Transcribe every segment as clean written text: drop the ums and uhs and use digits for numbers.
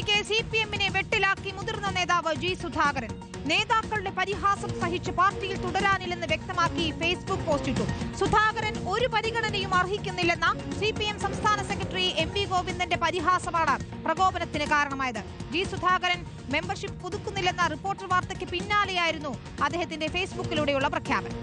മുഖ്യമന്ത്രിക്ക് സിപിഎമ്മിനെ വെട്ടിലാക്കി മുതിർന്ന നേതാവ് ജി സുധാകരൻ. നേതാക്കളുടെ പരിഹാസം സഹിച്ച് പാർട്ടിയിൽ തുടരാനില്ലെന്ന് വ്യക്തമാക്കി ഫേസ്ബുക്ക് പോസ്റ്റിട്ടു. സുധാകരൻ ഒരു പരിഗണനയും അർഹിക്കുന്നില്ലെന്ന സിപിഎം സംസ്ഥാന സെക്രട്ടറി എം.വി. ഗോവിന്ദന്റെ പരിഹാസമാണ് പ്രകോപനത്തിന് കാരണമായത്. ജി സുധാകരൻ മെമ്പർഷിപ്പ് പുതുക്കുന്നില്ലെന്ന റിപ്പോർട്ടർ വാർത്തയ്ക്ക് പിന്നാലെയായിരുന്നു അദ്ദേഹത്തിന്റെ ഫേസ്ബുക്കിലൂടെയുള്ള പ്രഖ്യാപനം.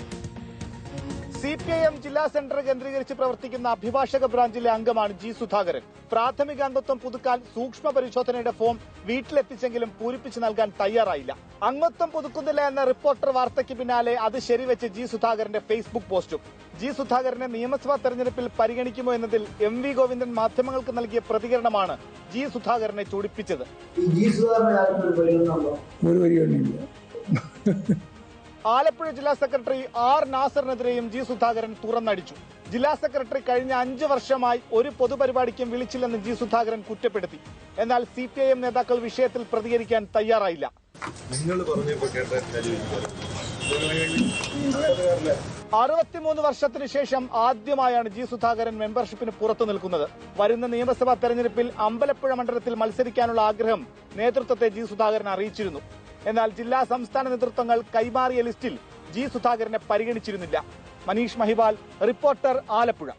സിപിഐഎം ജില്ലാ സെന്റർ കേന്ദ്രീകരിച്ച് പ്രവർത്തിക്കുന്ന അഭിഭാഷക ബ്രാഞ്ചിലെ അംഗമാണ് ജി സുധാകരൻ. പ്രാഥമിക അംഗത്വം പുതുക്കാൻ സൂക്ഷ്മ പരിശോധനയുടെ ഫോം വീട്ടിലെത്തിച്ചെങ്കിലും പൂരിപ്പിച്ച് നൽകാൻ തയ്യാറായില്ല. അംഗത്വം പുതുക്കുന്നില്ല എന്ന റിപ്പോർട്ടർ വാർത്തയ്ക്ക് പിന്നാലെ അത് ശരിവെച്ച് ജി സുധാകരന്റെ ഫേസ്ബുക്ക് പോസ്റ്റും. ജി സുധാകരനെ നിയമസഭാ തെരഞ്ഞെടുപ്പിൽ പരിഗണിക്കുമോ എന്നതിൽ എം.വി. ഗോവിന്ദൻ മാധ്യമങ്ങൾക്ക് നൽകിയ പ്രതികരണമാണ് ജി സുധാകരനെ ചൊടിപ്പിച്ചത്. ആലപ്പുഴ ജില്ലാ സെക്രട്ടറി ആർ നാസറിനെതിരെയും ജി സുധാകരൻ തുറന്നടിച്ചു. ജില്ലാ സെക്രട്ടറി കഴിഞ്ഞ 5 വർഷമായി ഒരു പൊതുപരിപാടിക്കും വിളിച്ചില്ലെന്ന് ജി സുധാകരൻ കുറ്റപ്പെടുത്തി. എന്നാൽ സിപിഐഎം നേതാക്കൾ വിഷയത്തിൽ പ്രതികരിക്കാൻ തയ്യാറായില്ല. 63 വർഷത്തിനു ശേഷം ആദ്യമായാണ് ജി സുധാകരൻ മെമ്പർഷിപ്പിന് പുറത്തു നിൽക്കുന്നത്. വരുന്ന നിയമസഭാ തെരഞ്ഞെടുപ്പിൽ അമ്പലപ്പുഴ മണ്ഡലത്തിൽ മത്സരിക്കാനുള്ള ആഗ്രഹം നേതൃത്വത്തെ ജി സുധാകരൻ അറിയിച്ചിരുന്നു. എന്നാൽ ജില്ലാ സംസ്ഥാന നേതൃത്വങ്ങൾ കൈമാറിയ ലിസ്റ്റിൽ ജി സുധാകരനെ പരിഗണിച്ചിരുന്നില്ല. മനീഷ് മഹിവാൽ, റിപ്പോർട്ടർ, ആലപ്പുഴ.